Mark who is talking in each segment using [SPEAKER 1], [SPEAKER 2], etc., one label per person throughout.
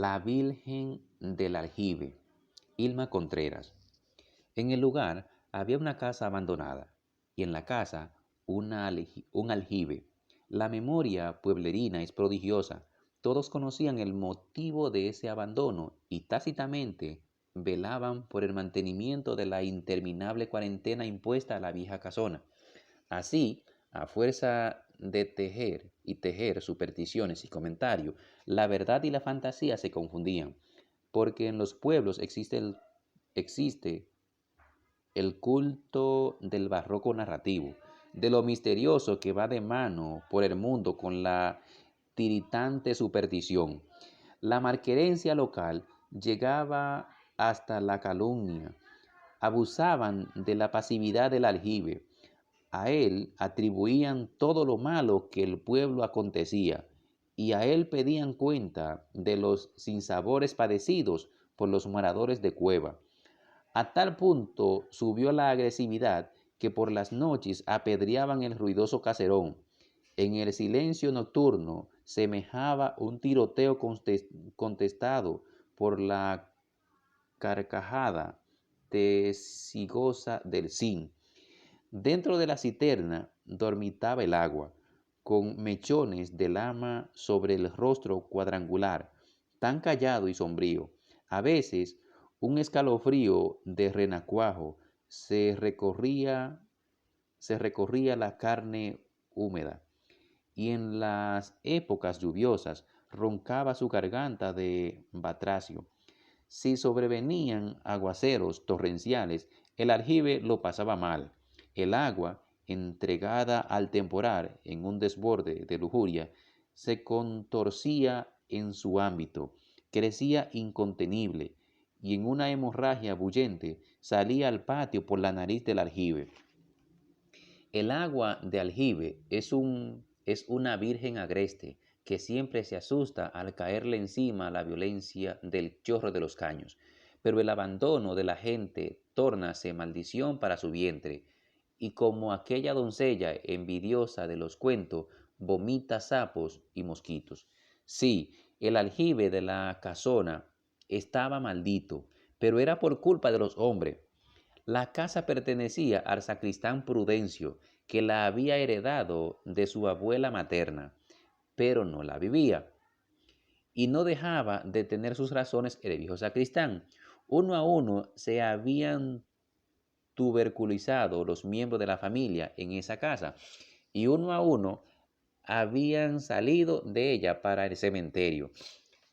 [SPEAKER 1] La Virgen del Aljibe, Ilma Contreras. En el lugar había una casa abandonada y en la casa un aljibe. La memoria pueblerina es prodigiosa. Todos conocían el motivo de ese abandono y tácitamente velaban por el mantenimiento de la interminable cuarentena impuesta a la vieja casona. Así, a fuerza de tejer y tejer supersticiones y comentarios, la verdad y la fantasía se confundían, porque en los pueblos existe el culto del barroco narrativo, de lo misterioso que va de mano por el mundo con la tiritante superstición. La malquerencia local llegaba hasta la calumnia. Abusaban de la pasividad del aljibe. A él atribuían todo lo malo que el pueblo acontecía y a él pedían cuenta de los sinsabores padecidos por los moradores de cueva. A tal punto subió la agresividad que por las noches apedreaban el ruidoso caserón. En el silencio nocturno semejaba un tiroteo contestado por la carcajada tesigosa del zinc. Dentro de la citerna dormitaba el agua, con mechones de lama sobre el rostro cuadrangular, tan callado y sombrío. A veces un escalofrío de renacuajo se recorría la carne húmeda, y en las épocas lluviosas roncaba su garganta de batracio. Si sobrevenían aguaceros torrenciales, el aljibe lo pasaba mal. El agua, entregada al temporal en un desborde de lujuria, se contorcía en su ámbito, crecía incontenible y en una hemorragia bullente salía al patio por la nariz del aljibe. El agua de aljibe es una virgen agreste que siempre se asusta al caerle encima la violencia del chorro de los caños, pero el abandono de la gente tórnase maldición para su vientre, y como aquella doncella envidiosa de los cuentos, vomita sapos y mosquitos. Sí, el aljibe de la casona estaba maldito, pero era por culpa de los hombres. La casa pertenecía al sacristán Prudencio, que la había heredado de su abuela materna, pero no la vivía. Y no dejaba de tener sus razones el viejo sacristán. Uno a uno se habían tuberculizado los miembros de la familia en esa casa, y uno a uno habían salido de ella para el cementerio.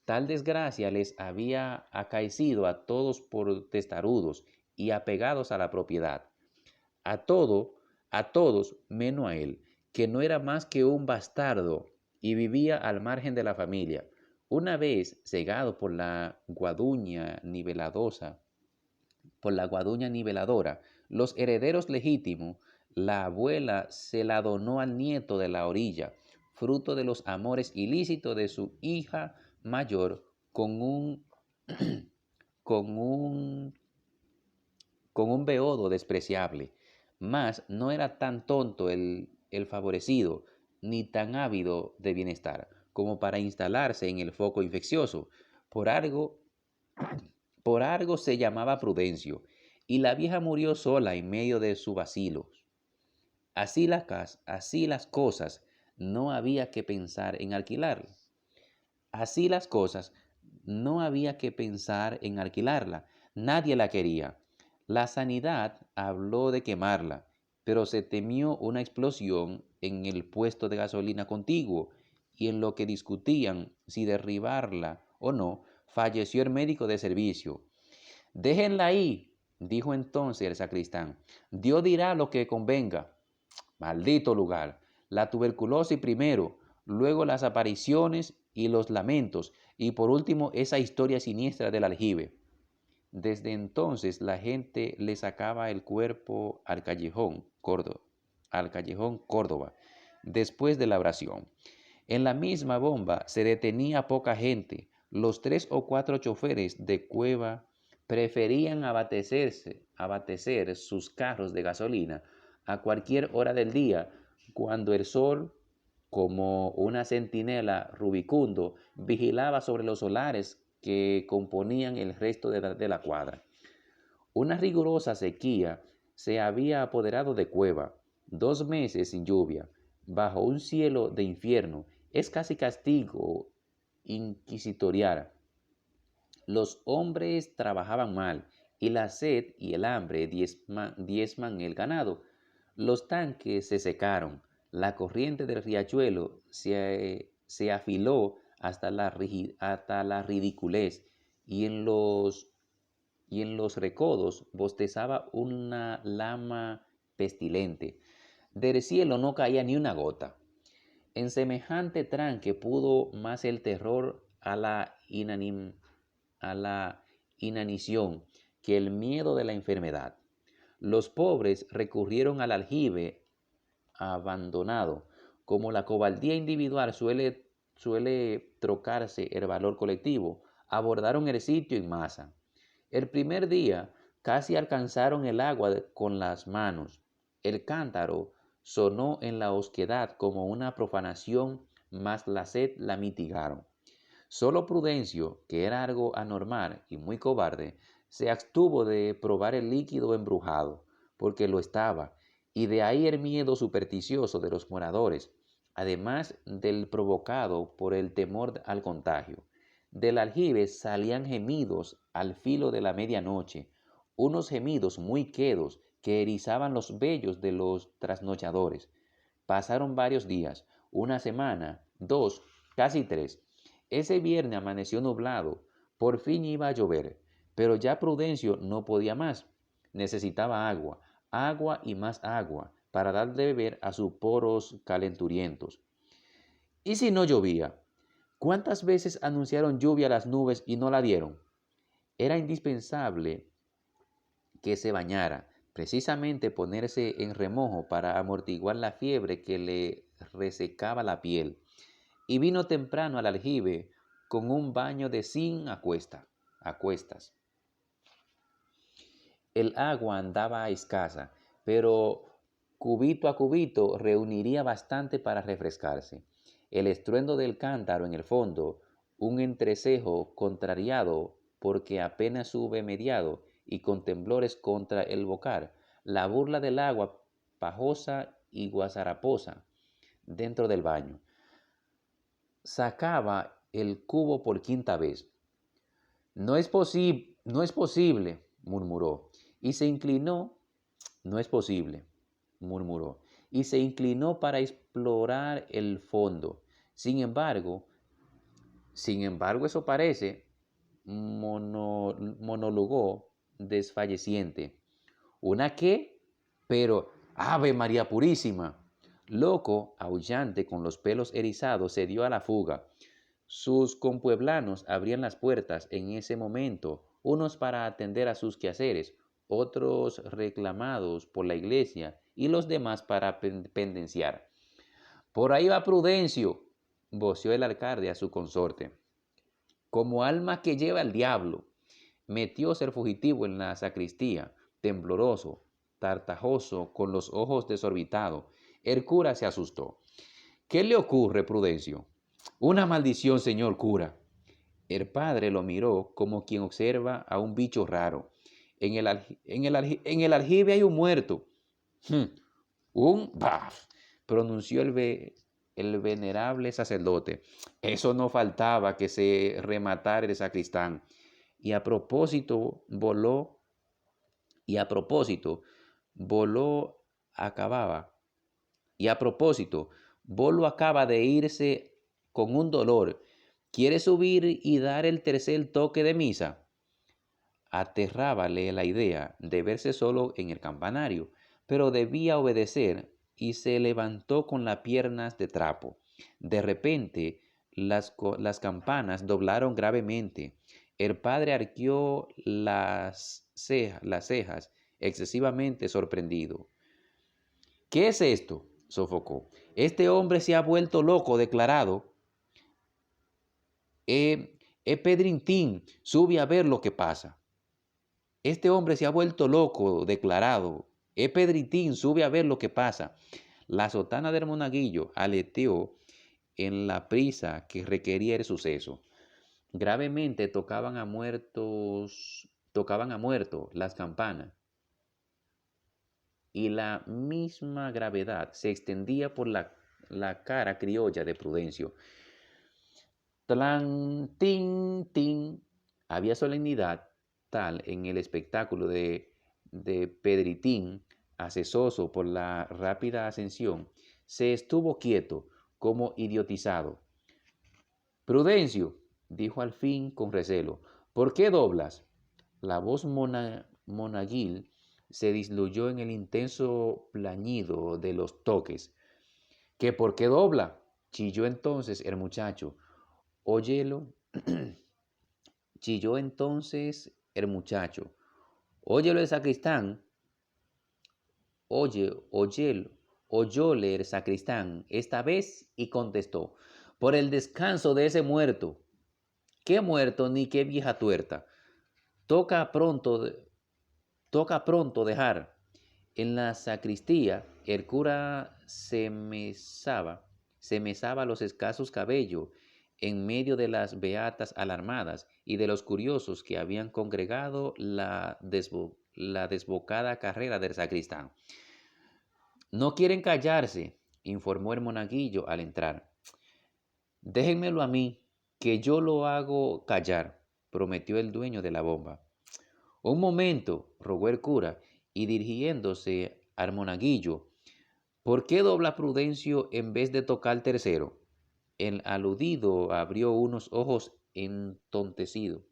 [SPEAKER 1] Tal desgracia les había acaecido a todos por testarudos y apegados a la propiedad. A todo, a todos menos a él, que no era más que un bastardo y vivía al margen de la familia. Una vez cegado por la guaduña niveladora, los herederos legítimos, la abuela se la donó al nieto de la orilla, fruto de los amores ilícitos de su hija mayor con un, con un beodo despreciable. Mas no era tan tonto el favorecido, ni tan ávido de bienestar, como para instalarse en el foco infeccioso. Por algo por algo se llamaba Prudencio, y la vieja murió sola en medio de sus vacilos. Así las cosas, no había que pensar en alquilarla. Así las cosas, no había que pensar en alquilarla. Nadie la quería. La sanidad habló de quemarla, pero se temió una explosión en el puesto de gasolina contiguo, y en lo que discutían si derribarla o no, falleció el médico de servicio. Déjenla ahí, dijo entonces el sacristán. Dios dirá lo que convenga. Maldito lugar. La tuberculosis primero, luego las apariciones y los lamentos, y por último esa historia siniestra del aljibe. Desde entonces la gente le sacaba el cuerpo al callejón Córdoba, después de la oración. En la misma bomba se detenía poca gente. Los 3 o 4 choferes de cueva preferían abastecer sus carros de gasolina a cualquier hora del día, cuando el sol, como una centinela rubicundo, vigilaba sobre los solares que componían el resto de la cuadra. Una rigurosa sequía se había apoderado de Cueva. 2 meses sin lluvia, bajo un cielo de infierno, es casi castigo inquisitorial. Los hombres trabajaban mal, y la sed y el hambre diezman el ganado. Los tanques se secaron, la corriente del riachuelo se afiló hasta la ridiculez, y en los recodos bostezaba una lama pestilente. Del cielo no caía ni una gota. En semejante tranque pudo más el terror a la inanición que el miedo de la enfermedad. Los pobres recurrieron al aljibe abandonado. Como la cobardía individual suele trocarse el valor colectivo, abordaron el sitio en masa. El primer día casi alcanzaron el agua con las manos. El cántaro sonó en la osquedad como una profanación, mas la sed la mitigaron. Solo Prudencio, que era algo anormal y muy cobarde, se abstuvo de probar el líquido embrujado, porque lo estaba, y de ahí el miedo supersticioso de los moradores, además del provocado por el temor al contagio. Del aljibe salían gemidos al filo de la medianoche, unos gemidos muy quedos que erizaban los vellos de los trasnochadores. Pasaron varios días, una semana, 2, casi 3. Ese viernes amaneció nublado. Por fin iba a llover, pero ya Prudencio no podía más. Necesitaba agua, agua y más agua para dar de beber a sus poros calenturientos. ¿Y si no llovía? ¿Cuántas veces anunciaron lluvia a las nubes y no la dieron? Era indispensable que se bañara, precisamente ponerse en remojo para amortiguar la fiebre que le resecaba la piel. Y vino temprano al aljibe con un baño de zinc a cuestas. El agua andaba escasa, pero cubito a cubito reuniría bastante para refrescarse. El estruendo del cántaro en el fondo, un entrecejo contrariado porque apenas sube mediado y con temblores contra el bocar, la burla del agua pajosa y guasaraposa dentro del baño. Sacaba el cubo por quinta vez. No es posible, murmuró, y se inclinó. No es posible, murmuró, y se inclinó para explorar el fondo. Sin embargo, eso parece, monologó desfalleciente. ¿Una qué? Pero, Ave María Purísima. Loco, aullante, con los pelos erizados, se dio a la fuga. Sus compueblanos abrían las puertas en ese momento, unos para atender a sus quehaceres, otros reclamados por la iglesia y los demás para pendenciar. Por ahí va Prudencio, voció el alcalde a su consorte. Como alma que lleva el diablo, metióse el fugitivo en la sacristía, tembloroso, tartajoso, con los ojos desorbitados. El cura se asustó. ¿Qué le ocurre, Prudencio? Una maldición, señor cura. El padre lo miró como quien observa a un bicho raro. En el aljibe hay un muerto. Un baf, pronunció el venerable sacerdote. Eso no faltaba que se rematara el sacristán. Y a propósito voló, acababa. Y a propósito, Bolo acaba de irse con un dolor. ¿Quiere subir y dar el tercer toque de misa? Aterrábale la idea de verse solo en el campanario, pero debía obedecer y se levantó con las piernas de trapo. De repente, las campanas doblaron gravemente. El padre arqueó las cejas, excesivamente sorprendido. ¿Qué es esto?, sofocó. Este hombre se ha vuelto loco, declarado. Pedrintín, sube a ver lo que pasa. Este hombre se ha vuelto loco, declarado. Pedrintín, sube a ver lo que pasa. La sotana del monaguillo aleteó en la prisa que requería el suceso. Gravemente tocaban a muerto las campanas, y la misma gravedad se extendía por la cara criolla de Prudencio. Tlan, tin, tin. Había solemnidad tal en el espectáculo de Pedritín, acesoso por la rápida ascensión, se estuvo quieto, como idiotizado. Prudencio, dijo al fin con recelo, ¿por qué doblas? La voz monaguil se diluyó en el intenso plañido de los toques. ¿Qué por qué dobla? Chilló entonces el muchacho. Óyelo, chilló entonces el muchacho. Óyelo el sacristán. Oyóle el sacristán esta vez y contestó, por el descanso de ese muerto. ¿Qué muerto ni qué vieja tuerta? Toca pronto, toca pronto dejar. En la sacristía el cura se mesaba los escasos cabellos en medio de las beatas alarmadas y de los curiosos que habían congregado la desbocada carrera del sacristán. No quieren callarse, informó el monaguillo al entrar. Déjenmelo a mí, que yo lo hago callar, prometió el dueño de la bomba. Un momento, rogó el cura, y dirigiéndose al monaguillo, ¿por qué dobla Prudencio en vez de tocar tercero? El aludido abrió unos ojos entontecidos.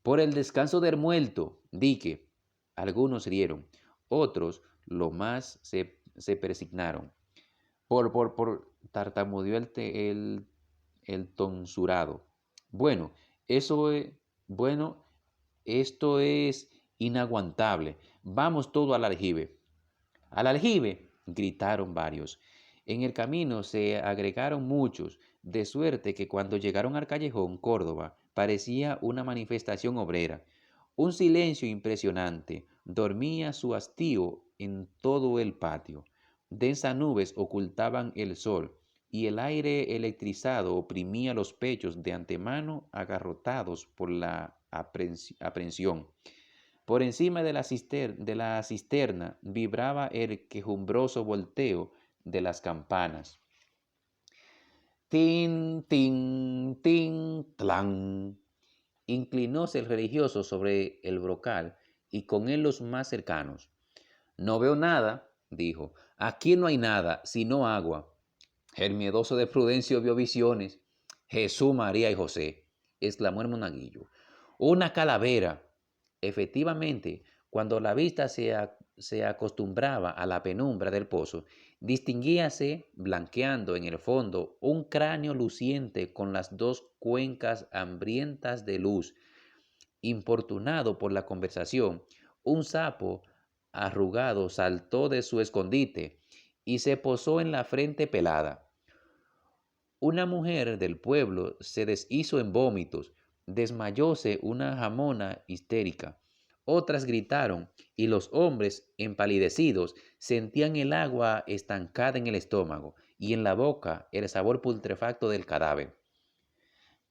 [SPEAKER 1] Por el descanso del muerto, dique. Algunos rieron, otros lo más se persignaron. Tartamudeó el tonsurado. Bueno, eso es, bueno, esto es inaguantable. Vamos todo al aljibe. Al aljibe, gritaron varios. En el camino se agregaron muchos, de suerte que cuando llegaron al callejón Córdoba parecía una manifestación obrera. Un silencio impresionante dormía su hastío en todo el patio. Densas nubes ocultaban el sol y el aire electrizado oprimía los pechos de antemano agarrotados por la aprensión. Por encima de la cisterna vibraba el quejumbroso volteo de las campanas. Tin, tin, tin, tlan. Inclinóse el religioso sobre el brocal y con él los más cercanos. No veo nada, dijo. Aquí no hay nada, sino agua. El miedoso de Prudencio vio visiones. Jesús, María y José, exclamó el monaguillo. Una calavera. Efectivamente, cuando la vista se acostumbraba a la penumbra del pozo, distinguíase, blanqueando en el fondo, un cráneo luciente con las dos cuencas hambrientas de luz. Importunado por la conversación, un sapo arrugado saltó de su escondite y se posó en la frente pelada. Una mujer del pueblo se deshizo en vómitos, desmayóse una jamona histérica. Otras gritaron y los hombres, empalidecidos, sentían el agua estancada en el estómago y en la boca el sabor putrefacto del cadáver.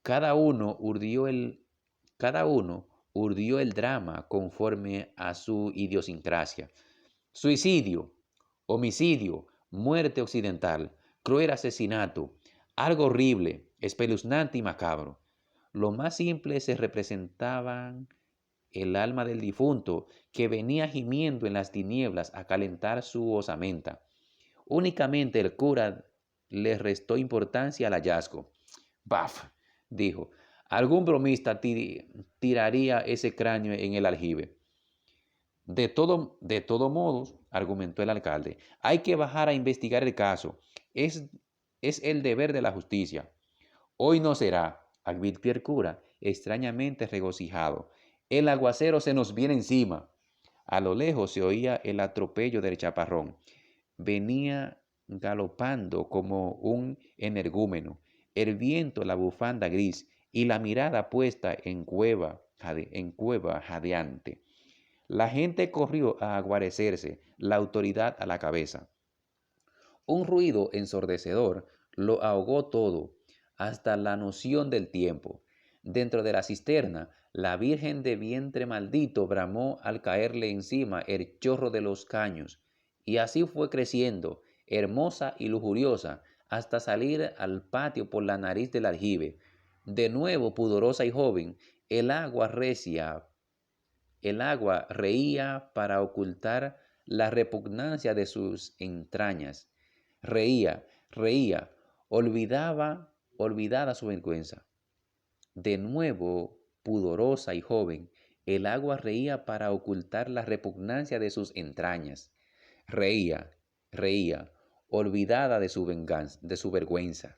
[SPEAKER 1] Cada uno urdió el drama conforme a su idiosincrasia. Suicidio, homicidio, muerte occidental, cruel asesinato, algo horrible, espeluznante y macabro. Lo más simple se representaban el alma del difunto que venía gimiendo en las tinieblas a calentar su osamenta. Únicamente el cura le restó importancia al hallazgo. Baf, dijo, algún bromista tiraría ese cráneo en el aljibe. De todo modos, argumentó el alcalde, hay que bajar a investigar el caso. Es el deber de la justicia. Hoy no será, advirtió el cura, extrañamente regocijado. El aguacero se nos viene encima. A lo lejos se oía el atropello del chaparrón. Venía galopando como un energúmeno, el viento la bufanda gris y la mirada puesta en cueva jadeante. La gente corrió a aguarecerse, la autoridad a la cabeza. Un ruido ensordecedor lo ahogó todo. hasta la noción del tiempo. Dentro de la cisterna, la Virgen de vientre maldito bramó al caerle encima el chorro de los caños, y así fue creciendo, hermosa y lujuriosa, hasta salir al patio por la nariz del aljibe. De nuevo, pudorosa y joven, el agua recia, el agua reía para ocultar la repugnancia de sus entrañas. Reía, olvidada su vergüenza. De nuevo, pudorosa y joven, el agua reía para ocultar la repugnancia de sus entrañas. Reía, olvidada de su vergüenza.